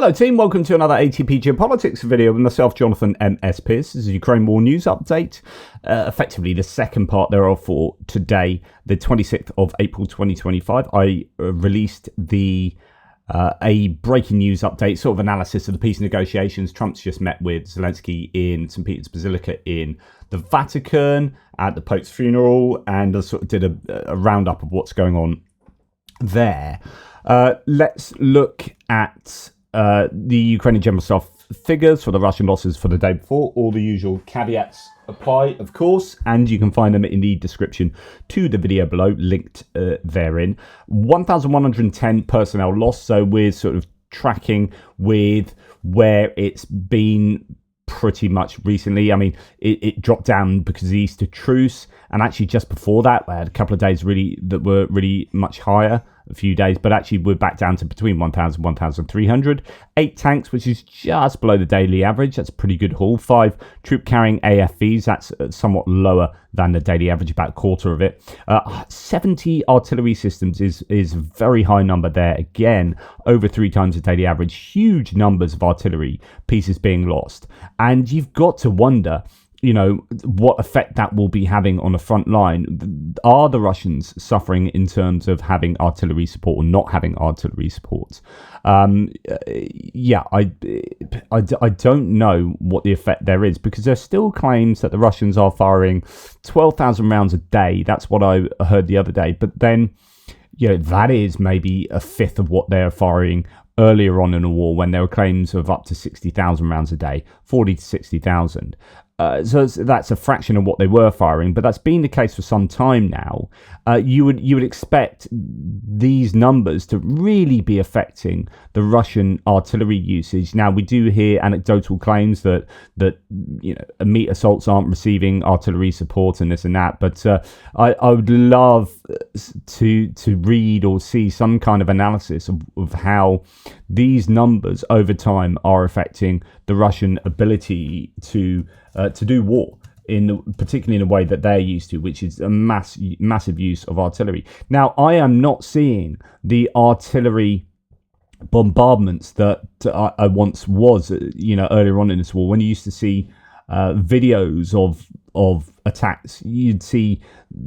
Hello team, welcome to another ATP Geopolitics video with myself, Jonathan M.S. Pearce. This is a Ukraine War News Update, effectively the second part thereof for today, the 26th of April 2025. I released a breaking news update, sort of analysis of the peace negotiations. Trump's just met with Zelensky in St. Peter's Basilica in the Vatican at the Pope's funeral, and I sort of did a roundup of what's going on there. Let's look at the Ukrainian General Staff figures for the Russian losses for the day before. All the usual caveats apply, of course, and you can find them in the description to the video below, linked therein. 1,110 personnel lost, so we're sort of tracking with where it's been pretty much recently. I mean, it dropped down because of the Easter truce, and actually just before that, I had a couple of days that were really much higher, a few days, but actually we're back down to between 1,000 and 1,300. 8 tanks, which is just below the daily average. That's a pretty good haul. 5 troop carrying AFVs. That's somewhat lower than the daily average, about a quarter of it. 70 artillery systems is a very high number there. Again, over 3 times the daily average. Huge numbers of artillery pieces being lost. And you've got to wonder, you know, what effect that will be having on the front line. Are the Russians suffering in terms of having artillery support or not having artillery support? Yeah, I don't know what the effect there is, because there's still claims that the Russians are firing 12,000 rounds a day. That's what I heard the other day. But then, you know, that is maybe a fifth of what they're firing earlier on in the war, when there were claims of up to 60,000 rounds a day, 40 to 60,000. So that's a fraction of what they were firing, but that's been the case for some time now. You would expect these numbers to really be affecting the Russian artillery usage. Now, we do hear anecdotal claims that you know, elite assaults aren't receiving artillery support and this and that, but I would love to read or see some kind of analysis of how these numbers over time are affecting the Russian ability to do war, particularly in a way that they're used to, which is a massive use of artillery. Now, I am not seeing the artillery bombardments that I once was, you know, earlier on in this war. When you used to see videos of attacks, you'd see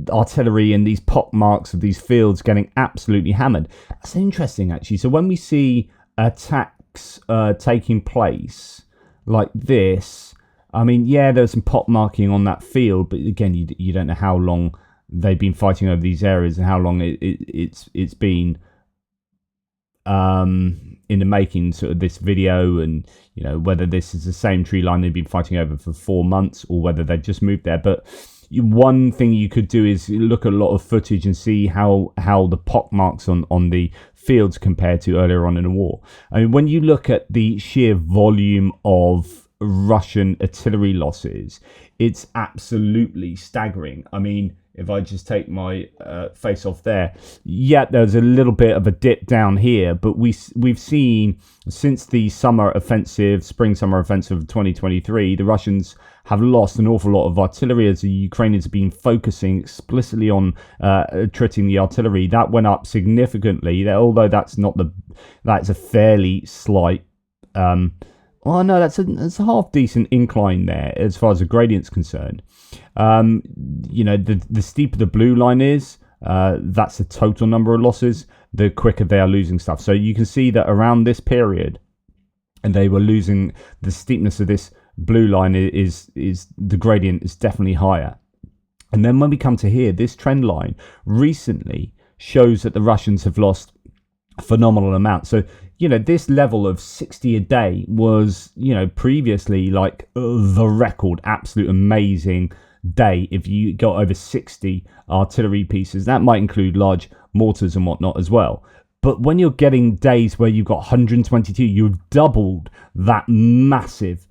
artillery and these pock marks of these fields getting absolutely hammered. That's interesting, actually. So when we see attacks taking place like this, I mean, yeah, there's some pot marking on that field, but again, you don't know how long they've been fighting over these areas and how long it's been in the making, sort of this video, and you know, whether this is the same tree line they've been fighting over for 4 months or whether they've just moved there. But one thing you could do is look at a lot of footage and see how the pock marks on the fields compare to earlier on in the war. I mean, when you look at the sheer volume of Russian artillery losses, it's absolutely staggering. I mean, if I just take my face off there, yeah, there's a little bit of a dip down here, but we've seen since the spring summer offensive of 2023, the Russians have lost an awful lot of artillery as the Ukrainians have been focusing explicitly on treating the artillery. That went up significantly, although that's a fairly slight oh no, that's a half decent incline there as far as the gradient's concerned. You know, the steeper the blue line is, that's the total number of losses, the quicker they are losing stuff. So you can see that around this period, and they were losing, the steepness of this blue line is the gradient is definitely higher. And then when we come to here, this trend line recently shows that the Russians have lost a phenomenal amount. So, you know, this level of 60 a day was, you know, previously like the record, absolute amazing day. If you got over 60 artillery pieces, that might include large mortars and whatnot as well. But when you're getting days where you've got 122, you've doubled that massive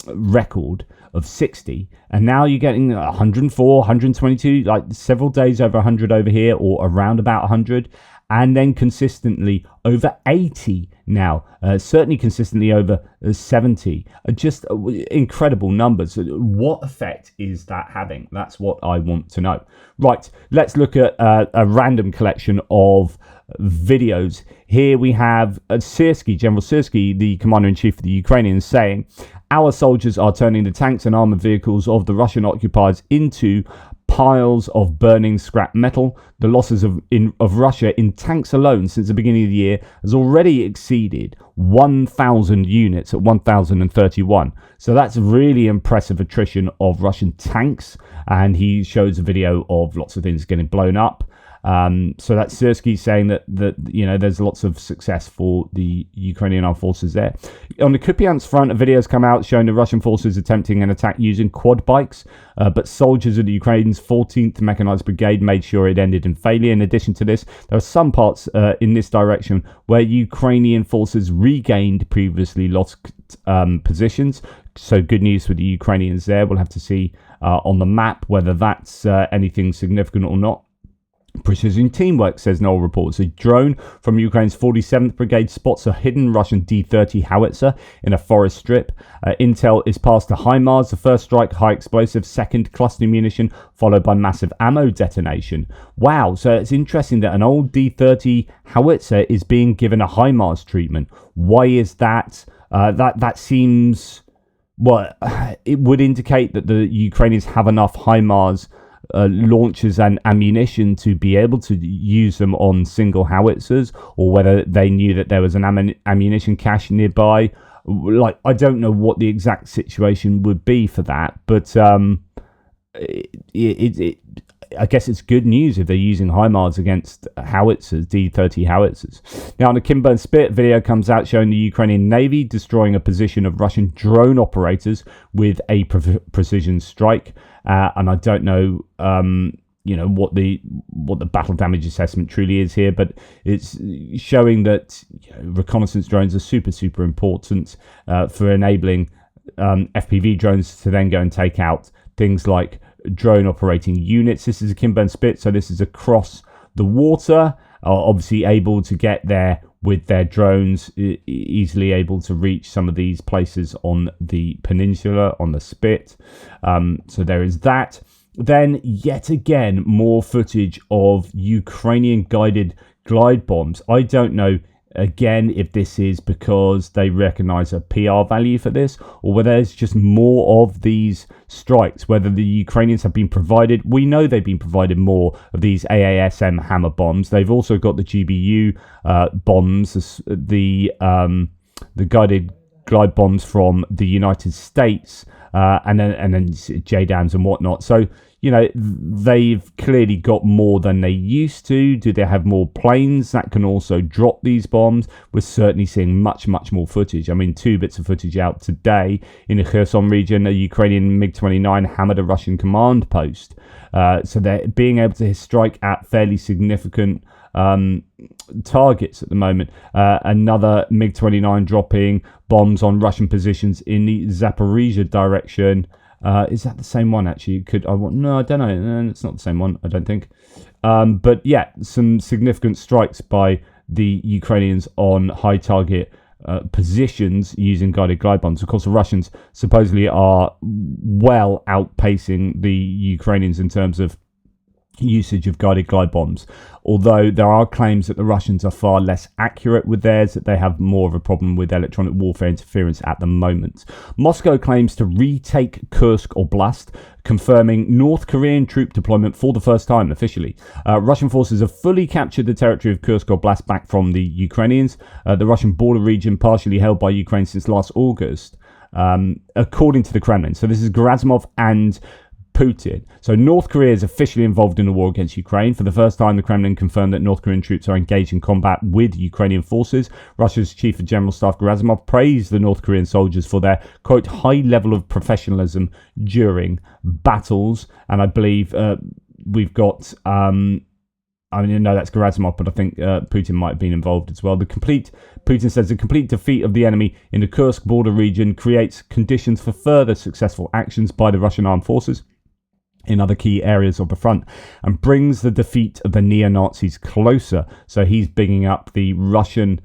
record of 60, and now you're getting 104, 122, like several days over 100 over here, or around about 100. and then consistently over 80 now, certainly consistently over 70. Just incredible numbers. What effect is that having? That's what I want to know. Right, let's look at a random collection of videos. Here we have Syrsky, General Syrsky, the commander-in-chief of the Ukrainians, saying, "Our soldiers are turning the tanks and armored vehicles of the Russian occupiers into piles of burning scrap metal. The losses of Russia in tanks alone since the beginning of the year has already exceeded 1,000 units at 1,031. So that's really impressive attrition of Russian tanks. And he shows a video of lots of things getting blown up. So that's Syrsky saying that there's lots of success for the Ukrainian armed forces there. On the Kupiansk front, a video has come out showing the Russian forces attempting an attack using quad bikes, but soldiers of the Ukraine's 14th Mechanized Brigade made sure it ended in failure. In addition to this, there are some parts in this direction where Ukrainian forces regained previously lost positions. So good news for the Ukrainians there. We'll have to see on the map whether that's anything significant or not. Precision teamwork, says Noel reports. A drone from Ukraine's 47th Brigade spots a hidden Russian D-30 howitzer in a forest strip. Intel is passed to HIMARS, the first strike, high explosive, second cluster munition, followed by massive ammo detonation. Wow, so it's interesting that an old D-30 howitzer is being given a HIMARS treatment. Why is that? That seems... Well, it would indicate that the Ukrainians have enough HIMARS launchers and ammunition to be able to use them on single howitzers, or whether they knew that there was an ammunition cache nearby. Like, I don't know what the exact situation would be for that, but I guess it's good news if they're using HIMARS against howitzers, D-30 howitzers. Now, on the Kimburn Spit, video comes out showing the Ukrainian Navy destroying a position of Russian drone operators with a precision strike. And I don't know, what the battle damage assessment truly is here, but it's showing that reconnaissance drones are super important for enabling FPV drones to then go and take out things like drone operating units. This is a Kimburn Spit, so this is across the water, obviously able to get there with their drones, easily able to reach some of these places on the peninsula, on the Spit. So there is that. Then, yet again, more footage of Ukrainian guided glide bombs. I don't know, again, if this is because they recognize a PR value for this, or whether there's just more of these strikes, whether the Ukrainians have been provided. We know they've been provided more of these AASM hammer bombs. They've also got the GBU bombs, the guided glide bombs from the United States, and then JDAMs and whatnot. So, they've clearly got more than they used to. Do they have more planes that can also drop these bombs? We're certainly seeing much more footage. I mean, 2 bits of footage out today in the Kherson region. A Ukrainian MiG-29 hammered a Russian command post. So they're being able to strike at fairly significant targets at the moment. Another MiG-29 dropping bombs on Russian positions in the Zaporizhia direction. Is that the same one, actually? No, I don't know. It's not the same one, I don't think. But yeah, some significant strikes by the Ukrainians on high target positions using guided glide bombs. Of course, the Russians supposedly are well outpacing the Ukrainians in terms of usage of guided glide bombs, although there are claims that the Russians are far less accurate with theirs, that they have more of a problem with electronic warfare interference at the moment. Moscow claims to retake Kursk Oblast, confirming North Korean troop deployment for the first time officially. Russian forces have fully captured the territory of Kursk Oblast back from the Ukrainians, the Russian border region partially held by Ukraine since last August, according to the Kremlin. So this is Gerasimov and Putin. So North Korea is officially involved in the war against Ukraine. For the first time, the Kremlin confirmed that North Korean troops are engaged in combat with Ukrainian forces. Russia's Chief of General Staff Gerasimov praised the North Korean soldiers for their, quote, high level of professionalism during battles. And I believe we've got... that's Gerasimov, but I think Putin might have been involved as well. Putin says the complete defeat of the enemy in the Kursk border region creates conditions for further successful actions by the Russian armed forces. in other key areas of the front, and brings the defeat of the neo-Nazis closer. So he's bigging up the Russian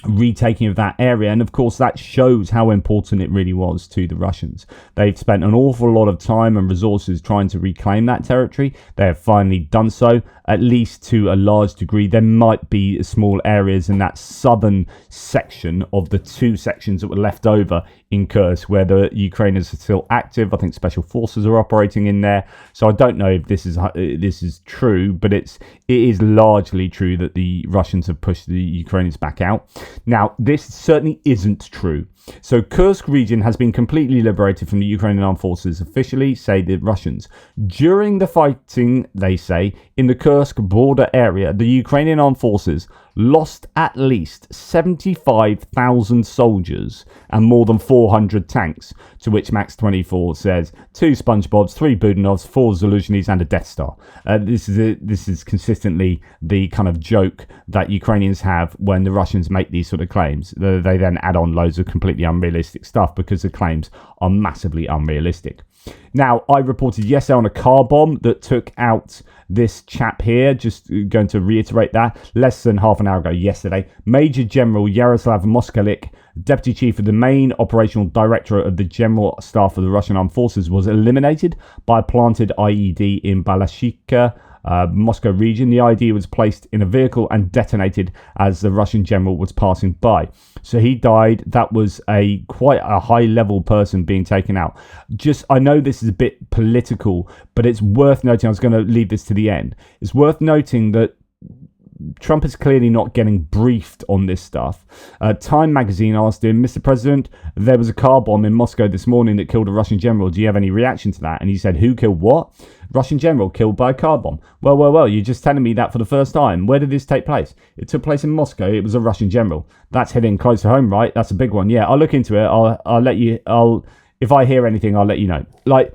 retaking of that area, and of course that shows how important it really was to the Russians. They've spent an awful lot of time and resources trying to reclaim that territory. They have finally done so, at least to a large degree. There might be small areas in that southern section of the two sections that were left over in Kursk where the Ukrainians are still active. I think special forces are operating in there, so I don't know if this is true, but it is largely true that the Russians have pushed the Ukrainians back out. Now, this certainly isn't true. So Kursk region has been completely liberated from the Ukrainian armed forces officially, say the Russians. During the fighting, they say, in the Kursk border area, the Ukrainian armed forces lost at least 75,000 soldiers and more than 400 tanks, to which Max 24 says 2 SpongeBobs, 3 Budanovs, 4 Zaluzhnys and a Death Star. This is consistently the kind of joke that Ukrainians have when the Russians make these sort of claims. They then add on loads of completely unrealistic stuff because the claims are massively unrealistic. Now, I reported yesterday on a car bomb that took out this chap here. Just going to reiterate that. Less than half an hour ago yesterday, Major General Yaroslav Moskalik, Deputy Chief of the main operational director of the General Staff of the Russian Armed Forces, was eliminated by a planted IED in Balashikha, Moscow region. The IED was placed in a vehicle and detonated as the Russian general was passing by. So he died. That was quite a high-level person being taken out. I know this is a bit political, but it's worth noting. I was going to leave this to the end. It's worth noting that Trump is clearly not getting briefed on this stuff. Time magazine asked him, Mr. President, there was a car bomb in Moscow this morning that killed a Russian general. Do you have any reaction to that? And he said, who killed what? Russian general killed by a car bomb. Well, you're just telling me that for the first time. Where did this take place? It took place in Moscow. It was a Russian general. That's hitting close to home, right? That's a big one. Yeah, I'll look into it. I'll let you, if I hear anything, I'll let you know. Like,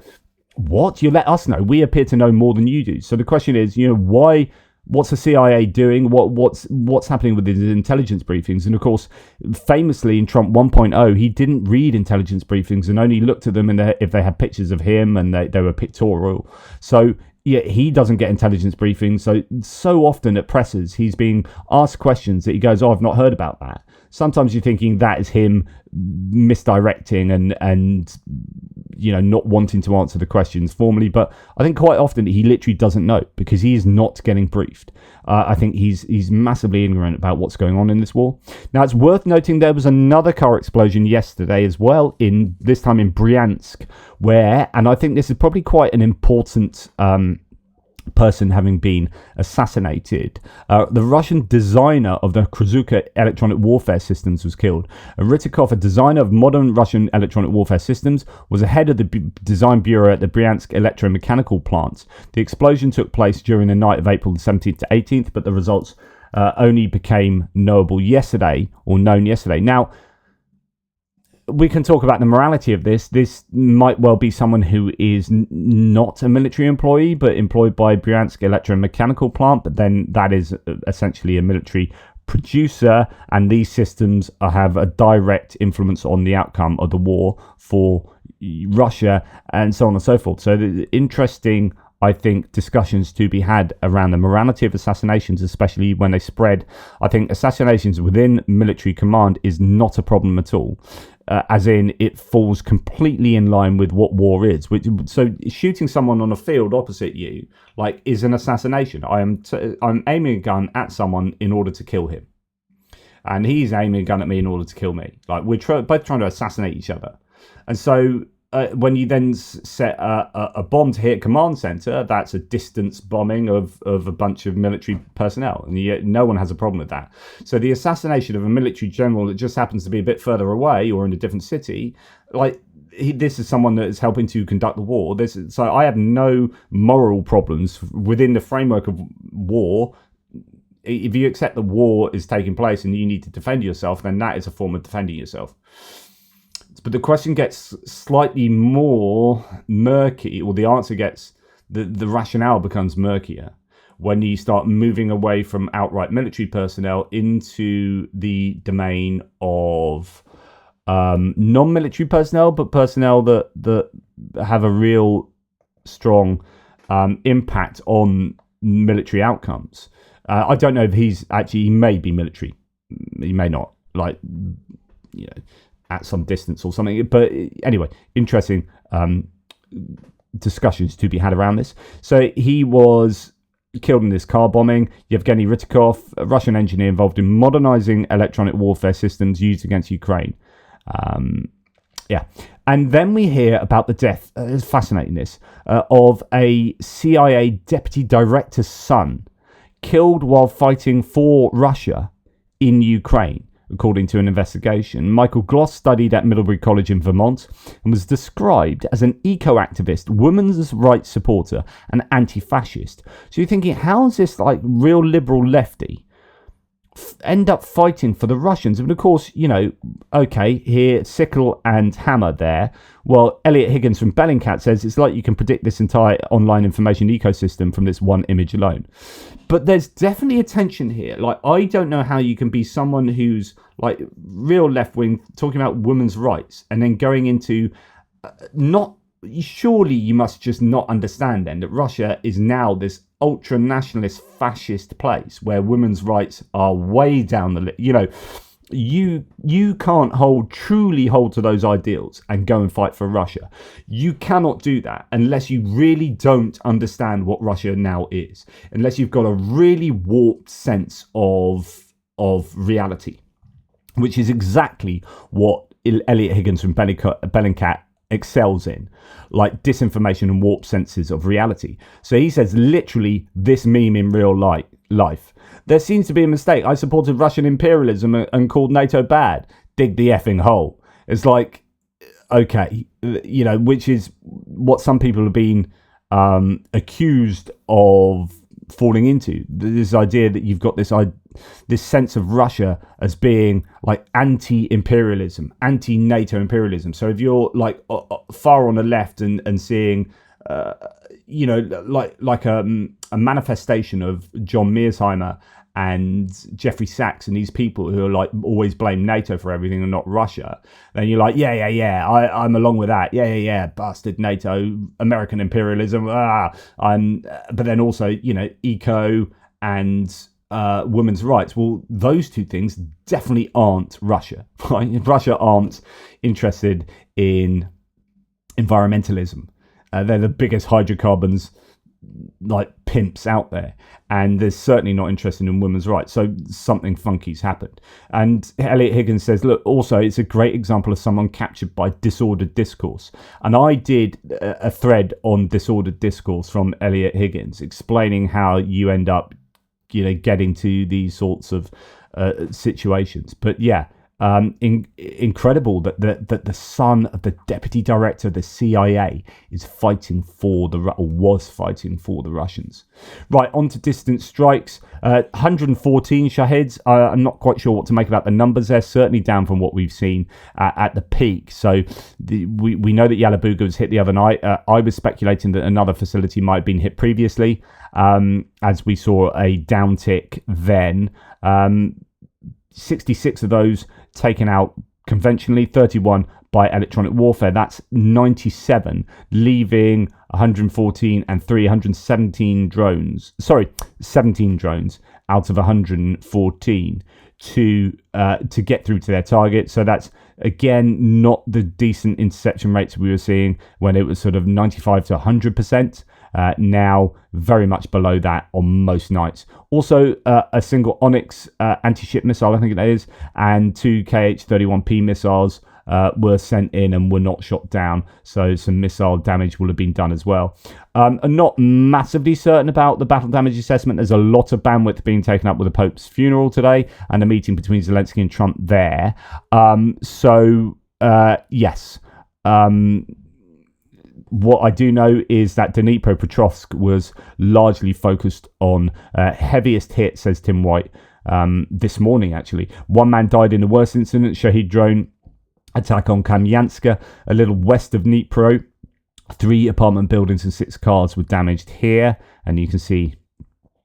what? You let us know. We appear to know more than you do. So the question is, why? What's the CIA doing? What's happening with these intelligence briefings? And of course, famously in Trump 1.0, he didn't read intelligence briefings and only looked at them if they had pictures of him and they were pictorial. So yeah, he doesn't get intelligence briefings. So often at presses, he's being asked questions that he goes, I've not heard about that. Sometimes you're thinking that is him misdirecting and not wanting to answer the questions formally, but I think quite often he literally doesn't know because he is not getting briefed. I think he's massively ignorant about what's going on in this war. Now, it's worth noting there was another car explosion yesterday as well, this time in Bryansk, and I think this is probably quite an important person having been assassinated. The Russian designer of the Kursk electronic warfare systems was killed. Rytikov, a designer of modern Russian electronic warfare systems, was the head of the design bureau at the Bryansk electromechanical plant. The explosion took place during the night of April 17th to 18th, but the results only became known yesterday. Now, we can talk about the morality of this. This might well be someone who is not a military employee, but employed by Bryansk electromechanical plant. But then that is essentially a military producer, and these systems have a direct influence on the outcome of the war for Russia, and so on and so forth. So the interesting, I think, discussions to be had around the morality of assassinations, especially when they spread. I think assassinations within military command is not a problem at all. As in, it falls completely in line with what war is. So shooting someone on a field opposite you, is an assassination. I'm aiming a gun at someone in order to kill him, and he's aiming a gun at me in order to kill me. We're both trying to assassinate each other, and so. When you then set a bomb to hit a command center, that's a distance bombing of a bunch of military personnel, and no one has a problem with that. So the assassination of a military general that just happens to be a bit further away or in a different city, this is someone that is helping to conduct the war. So I have no moral problems within the framework of war. If you accept the war is taking place and you need to defend yourself, then that is a form of defending yourself. But the question gets slightly more murky, or the answer gets, the rationale becomes murkier when you start moving away from outright military personnel into the domain of non-military personnel, but personnel that have a real strong impact on military outcomes. I don't know if he may be military, he may not, like, at some distance or something. But anyway, interesting discussions to be had around this. So he was killed in this car bombing. Yevgeny Rytikov, a Russian engineer involved in modernizing electronic warfare systems used against Ukraine. And then we hear about the death, it's fascinating this, of a CIA deputy director's son killed while fighting for Russia in Ukraine, according to an investigation. Michael Gloss studied at Middlebury College in Vermont and was described as an eco-activist, women's rights supporter, and anti-fascist. So you're thinking, how is this like real liberal lefty end up fighting for the Russians? And of course, okay, here, sickle and hammer there. Well, Elliot Higgins from Bellingcat says it's like you can predict this entire online information ecosystem from this one image alone. But there's definitely a tension here. Like, I don't know how you can be someone who's like real left-wing, talking about women's rights, and then going into surely you must just not understand then that Russia is now this ultra-nationalist fascist place where women's rights are way down the list. You can't truly hold to those ideals and go and fight for Russia. You cannot do that unless you really don't understand what Russia now is, unless you've got a really warped sense of reality, which is exactly what Elliot Higgins from Bellingcat excels in, like disinformation and warped senses of reality. So he says literally this meme in real life. There seems to be a mistake. I supported Russian imperialism and called NATO bad. Dig the effing hole. It's like, okay, which is what some people have been accused of falling into. This idea that you've got this sense of Russia as being like anti-imperialism, anti-NATO imperialism. So if you're like far on the left and seeing, like a manifestation of John Mearsheimer and Jeffrey Sachs and these people who are like always blame NATO for everything and not Russia, then you're like, I'm along with that. Bastard NATO, American imperialism. But then also, eco and women's rights. Well, those two things definitely aren't Russia. Right? Russia aren't interested in environmentalism. They're the biggest hydrocarbons like pimps out there, and they're certainly not interested in women's rights. So something funky's happened. And Elliot Higgins says, look, also it's a great example of someone captured by disordered discourse. And I did a thread on disordered discourse from Elliot Higgins explaining how you end up getting to these sorts of situations. But incredible that the son of the deputy director of the CIA is was fighting for the Russians. Right, on to distant strikes. 114 Shahids. I'm not quite sure what to make about the numbers. They're certainly down from what we've seen at the peak. So we know that Yalabuga was hit the other night. I was speculating that another facility might have been hit previously, as we saw a downtick then. 66 of those taken out conventionally, 31 by electronic warfare. That's 97, leaving 114 and 317 drones. 17 drones out of 114 to get through to their target. So that's, again, not the decent interception rates we were seeing when it was sort of 95 to 100%. Now very much below that on most nights. Also, a single Onyx anti-ship missile, I think it is, and 2 KH-31P missiles were sent in and were not shot down. So some missile damage will have been done as well. I'm not massively certain about the battle damage assessment. There's a lot of bandwidth being taken up with the Pope's funeral today and a meeting between Zelensky and Trump there. Yes. What I do know is that Dnipropetrovsk was largely focused on heaviest hit, says Tim White, this morning, actually. One man died in the worst incident, Shahid drone attack on Kamyanska, a little west of Dnipro. 3 apartment buildings and 6 cars were damaged here, and you can see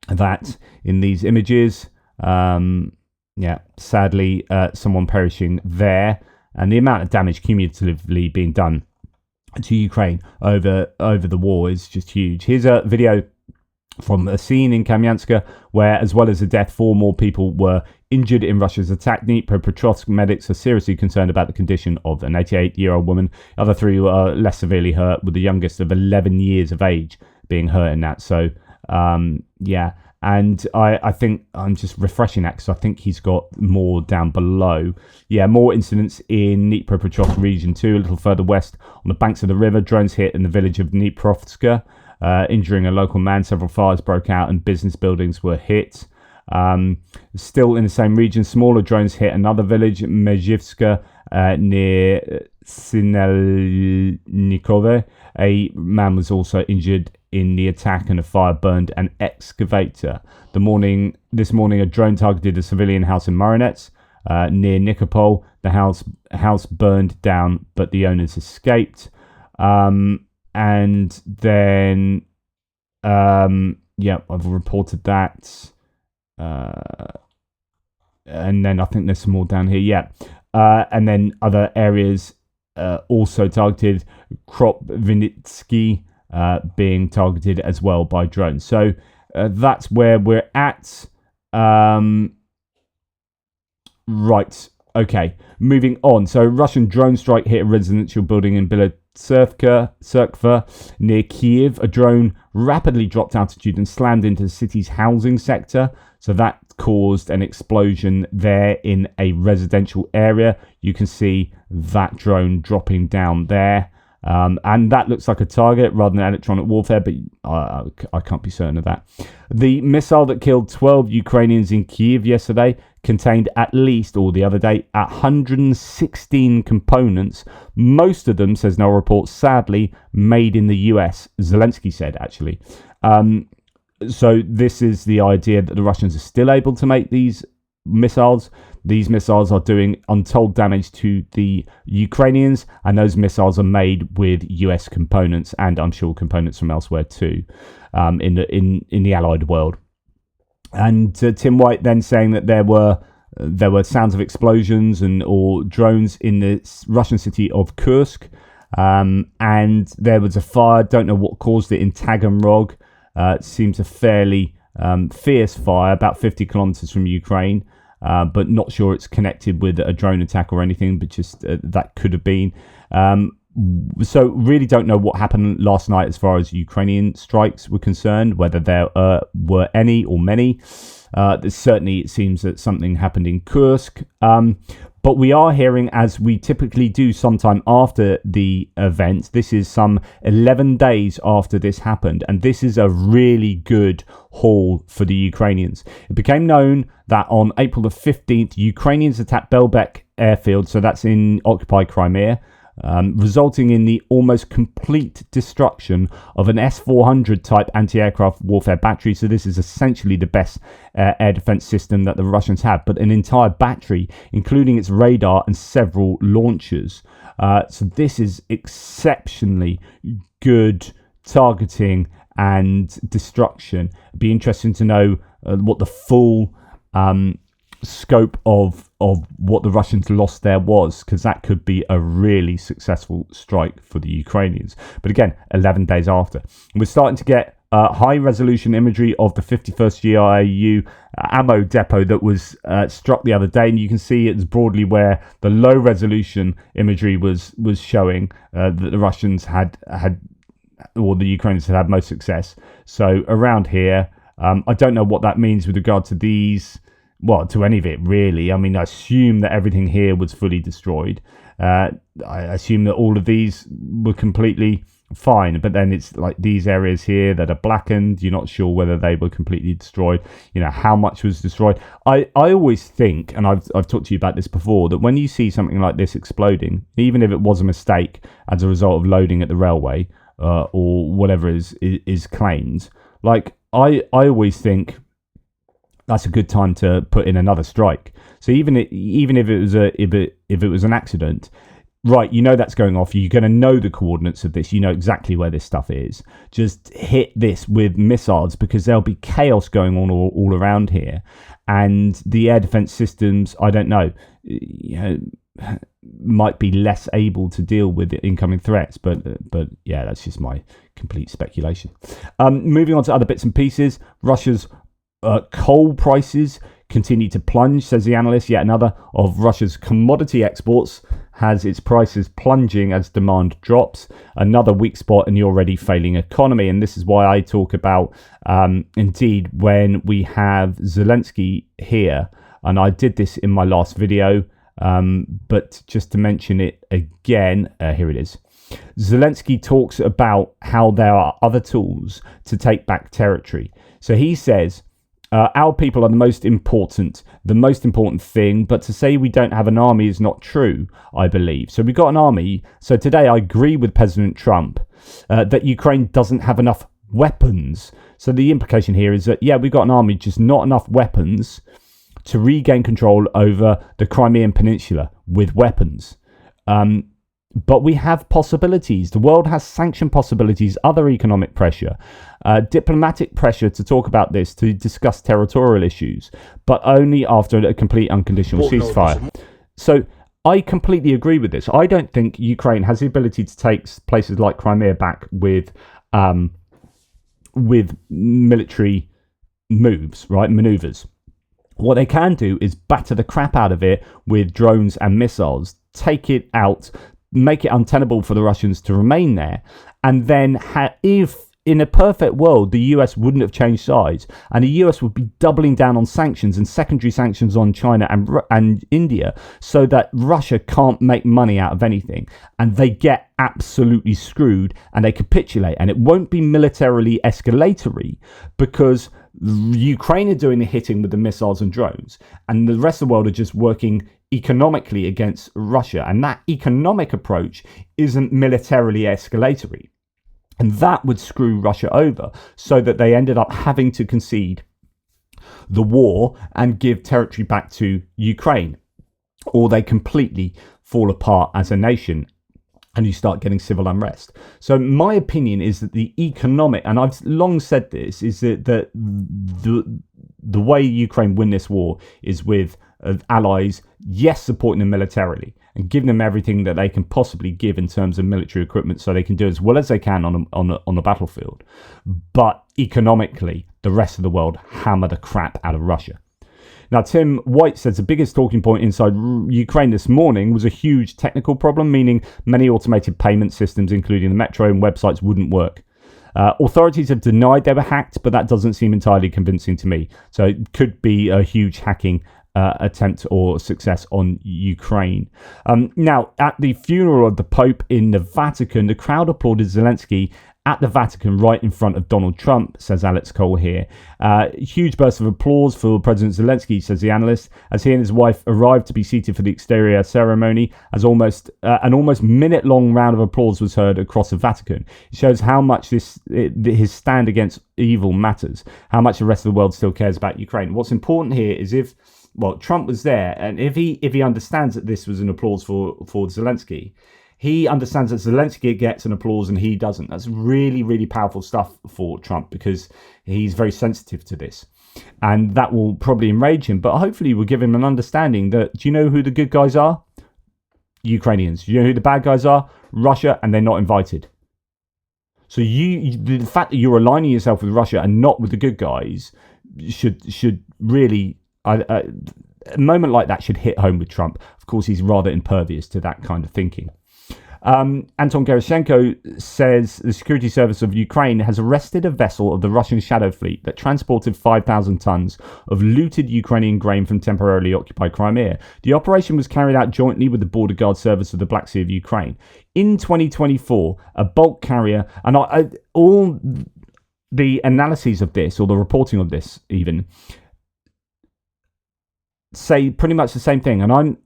that in these images. Sadly, someone perishing there, and the amount of damage cumulatively being done to Ukraine over the war is just huge. Here's a video from a scene in Kamyanska where, as well as the death, 4 more people were injured in Russia's attack. Dnipropetrovsk medics are seriously concerned about the condition of an 88-year-old woman. The other 3 were less severely hurt, with the youngest of 11 years of age being hurt in that. So, yeah. And I think I'm just refreshing that because I think he's got more down below. Yeah, more incidents in Dnipropetrovsk region too, a little further west on the banks of the river. Drones hit in the village of Dniprovska, injuring a local man. Several fires broke out and business buildings were hit. Still in the same region, smaller drones hit another village, Mezhivska, near Sinelnikove. A man was also injured in the attack, and a fire burned an excavator. This morning, a drone targeted a civilian house in Moronets, near Nikopol. The house burned down, but the owners escaped. And then, yeah, I've reported that. And then I think there's some more down here. Yeah. And then other areas also targeted. Kropyvnytsky being targeted as well by drones. So that's where we're at. Right. Okay. Moving on. So Russian drone strike hit a residential building in Serkva near Kiev. A drone rapidly dropped altitude and slammed into the city's housing sector. So that caused an explosion there in a residential area. You can see that drone dropping down there. And that looks like a target rather than electronic warfare, but I can't be certain of that. The missile that killed 12 Ukrainians in Kiev yesterday contained at least, or the other day, 116 components. Most of them, says no report, sadly, made in the US. Zelensky said, actually. So this is the idea that the Russians are still able to make these missiles. These missiles are doing untold damage to the Ukrainians, and those missiles are made with US components, and I'm sure components from elsewhere too, in the Allied world. And Tim White then saying that there were sounds of explosions or drones in the Russian city of Kursk, and there was a fire. Don't know what caused it in Taganrog. It seems a fairly fierce fire, about 50 kilometers from Ukraine. But not sure it's connected with a drone attack or anything, but just that could have been. So really don't know what happened last night as far as Ukrainian strikes were concerned, whether there were any or many. Certainly it seems that something happened in Kursk. But we are hearing, as we typically do sometime after the event, this is some 11 days after this happened, and this is a really good haul for the Ukrainians. It became known that on April the 15th, Ukrainians attacked Belbek airfield, so that's in occupied Crimea, resulting in the almost complete destruction of an S-400 type anti-aircraft warfare battery. So this is essentially the best air defense system that the Russians have, but an entire battery, including its radar and several launchers. So this is exceptionally good targeting and destruction. It'd be interesting to know what the full scope of what the Russians lost there was, because that could be a really successful strike for the Ukrainians. But again, 11 days after, we're starting to get high resolution imagery of the 51st GRU ammo depot that was struck the other day, and you can see it's broadly where the low resolution imagery was showing that the Russians had or the Ukrainians had most success. So around here, I don't know what that means with regard to these. Well, to any of it, really. I mean, I assume that everything here was fully destroyed. I assume that all of these were completely fine, but then it's like these areas here that are blackened. You're not sure whether they were completely destroyed. You know, how much was destroyed. I always think, and I've talked to you about this before, that when you see something like this exploding, even if it was a mistake as a result of loading at the railway or whatever is claimed, like I always think that's a good time to put in another strike. So even if it was an accident, right, you know that's going off. You're going to know the coordinates of this. You know exactly where this stuff is. Just hit this with missiles, because there'll be chaos going on all around here. and the air defense systems, I don't know, might be less able to deal with incoming threats. But yeah, that's just my complete speculation. Moving on to other bits and pieces, Russia's coal prices continue to plunge, says the analyst. Yet another of Russia's commodity exports has its prices plunging as demand drops. Another weak spot in the already failing economy. And this is why I talk about, indeed, when we have Zelensky here, and I did this in my last video, but just to mention it again, here it is. Zelensky talks about how there are other tools to take back territory. So he says, our people are the most important thing, but to say we don't have an army is not true, I believe. So we've got an army. So today I agree with President Trump that Ukraine doesn't have enough weapons. So the implication here is that, yeah, we've got an army, just not enough weapons to regain control over the Crimean Peninsula with weapons. But we have possibilities. The world has sanction possibilities, other economic pressure, diplomatic pressure to talk about this, to discuss territorial issues, but only after a complete unconditional ceasefire. So I completely agree with this. I don't think Ukraine has the ability to take places like Crimea back with military moves, right? Maneuvers. What they can do is batter the crap out of it with drones and missiles, take it out, make it untenable for the Russians to remain there. And then if in a perfect world, the US wouldn't have changed sides, and the US would be doubling down on sanctions and secondary sanctions on China and India, so that Russia can't make money out of anything, and they get absolutely screwed and they capitulate. And it won't be militarily escalatory because Ukraine are doing the hitting with the missiles and drones, and the rest of the world are just working economically against Russia. And that economic approach isn't militarily escalatory. And that would screw Russia over, so that they ended up having to concede the war and give territory back to Ukraine, or they completely fall apart as a nation and you start getting civil unrest. So my opinion is that the economic, and I've long said this, is that the way Ukraine win this war is with allies, yes, supporting them militarily and giving them everything that they can possibly give in terms of military equipment, so they can do as well as they can on the battlefield. But economically, the rest of the world hammer the crap out of Russia. Now, Tim White says the biggest talking point inside Ukraine this morning was a huge technical problem, meaning many automated payment systems, including the metro and websites, wouldn't work. Authorities have denied they were hacked, but that doesn't seem entirely convincing to me. So it could be a huge hacking attempt or success on Ukraine. Now, at the funeral of the Pope in the Vatican, the crowd applauded Zelensky at the Vatican right in front of Donald Trump, says Alex Cole here. Huge burst of applause for President Zelensky, says the analyst, as he and his wife arrived to be seated for the exterior ceremony, as an almost minute-long round of applause was heard across the Vatican. It shows how much his stand against evil matters, how much the rest of the world still cares about Ukraine. What's important here is Trump was there, and if he understands that this was an applause for Zelensky, he understands that Zelensky gets an applause and he doesn't. That's really, really powerful stuff for Trump, because he's very sensitive to this. And that will probably enrage him, but hopefully will give him an understanding that, do you know who the good guys are? Ukrainians. Do you know who the bad guys are? Russia, and they're not invited. So the fact that you're aligning yourself with Russia and not with the good guys should really... a moment like that should hit home with Trump. Of course, he's rather impervious to that kind of thinking. Anton Gerashenko says the security service of Ukraine has arrested a vessel of the Russian Shadow Fleet that transported 5,000 tons of looted Ukrainian grain from temporarily occupied Crimea. The operation was carried out jointly with the Border Guard Service of the Black Sea of Ukraine. In 2024, a bulk carrier, and all the analyses of this, or the reporting of this even, say pretty much the same thing. And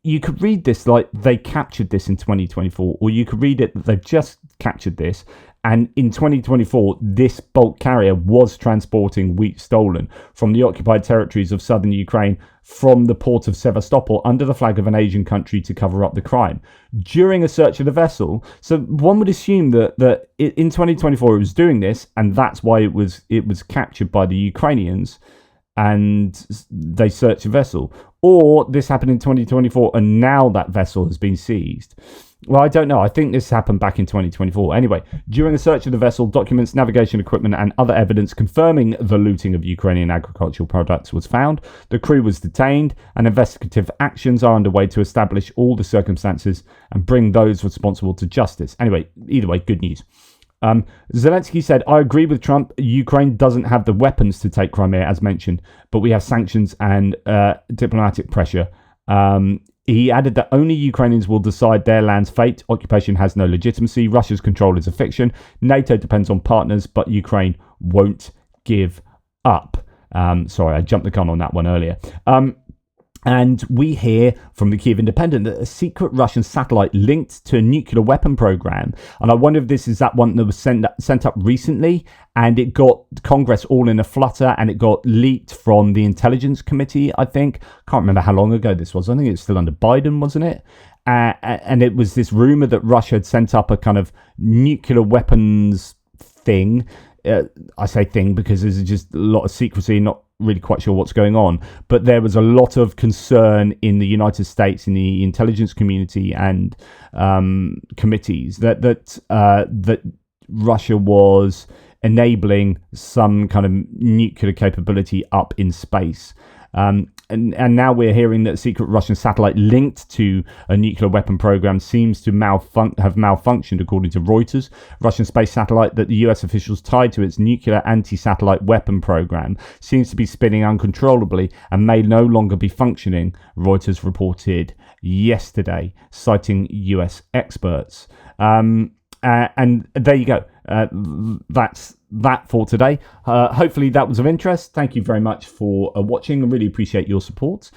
you could read this like they captured this in 2024, or you could read it that they've just captured this And in 2024, this bulk carrier was transporting wheat stolen from the occupied territories of southern Ukraine from the port of Sevastopol under the flag of an Asian country to cover up the crime. During a search of the vessel, so one would assume that in 2024 it was doing this, and that's why it was captured by the Ukrainians, and they searched the vessel. Or this happened in 2024, and now that vessel has been seized. Well, I don't know. I think this happened back in 2024. Anyway, during a search of the vessel, documents, navigation equipment, and other evidence confirming the looting of Ukrainian agricultural products was found. The crew was detained, and investigative actions are underway to establish all the circumstances and bring those responsible to justice. Anyway, either way, good news. Zelensky said, I agree with Trump. Ukraine doesn't have the weapons to take Crimea, as mentioned, but we have sanctions and diplomatic pressure. He added that only Ukrainians will decide their land's fate. Occupation has no legitimacy. Russia's control is a fiction. NATO depends on partners, but Ukraine won't give up. Sorry, I jumped the gun on that one earlier. And we hear from the Kyiv Independent that a secret Russian satellite linked to a nuclear weapon program. And I wonder if this is that one that was sent up recently, and it got Congress all in a flutter, and it got leaked from the Intelligence Committee, I think. Can't remember how long ago this was. I think it's still under Biden, wasn't it? And it was this rumor that Russia had sent up a kind of nuclear weapons thing. I say thing because there's just a lot of secrecy, not really quite sure what's going on, but there was a lot of concern in the United States, in the intelligence community and committees that Russia was enabling some kind of nuclear capability up in space. And now we're hearing that a secret Russian satellite linked to a nuclear weapon program seems to have malfunctioned, according to Reuters. Russian space satellite that the US officials tied to its nuclear anti-satellite weapon program seems to be spinning uncontrollably and may no longer be functioning, Reuters reported yesterday, citing US experts. And there you go. That's that for today. Hopefully that was of interest. Thank you very much for watching. I really appreciate your support.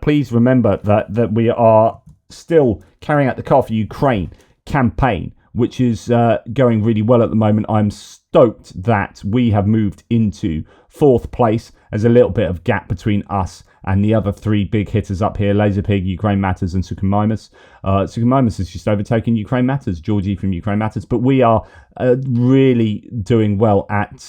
Please remember that we are still carrying out the Car for Ukraine campaign, which is going really well at the moment. I'm stoked that we have moved into 4th place. There's a little bit of gap between us and the other 3 big hitters up here, Laserpig, Ukraine Matters, and Sukhamimus. Sukhamimus has just overtaken Ukraine Matters, Georgie from Ukraine Matters. But we are really doing well at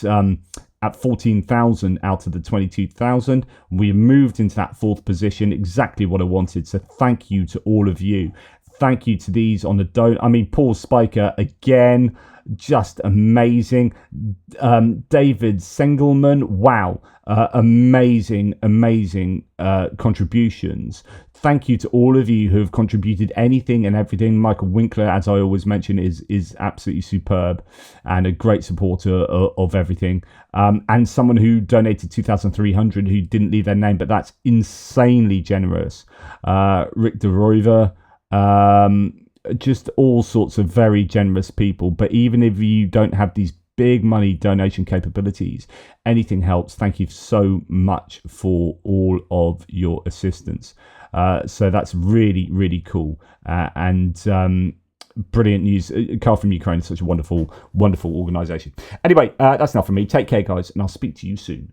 14,000 out of the 22,000. We moved into that 4th position, exactly what I wanted. So thank you to all of you. Thank you to these on the Paul Spiker again, just amazing. David Sengelman, wow, amazing contributions. Thank you to all of you who have contributed anything and everything. Michael Winkler, as I always mention, is absolutely superb and a great supporter of everything. And someone who donated 2,300 who didn't leave their name, but that's insanely generous. Rick DeRoiver. Just all sorts of very generous people. But even if you don't have these big money donation capabilities, anything helps. Thank you so much for all of your assistance. So that's really, really cool. And brilliant news. Car from Ukraine is such a wonderful, wonderful organization. Anyway, that's enough from me. Take care, guys, and I'll speak to you soon.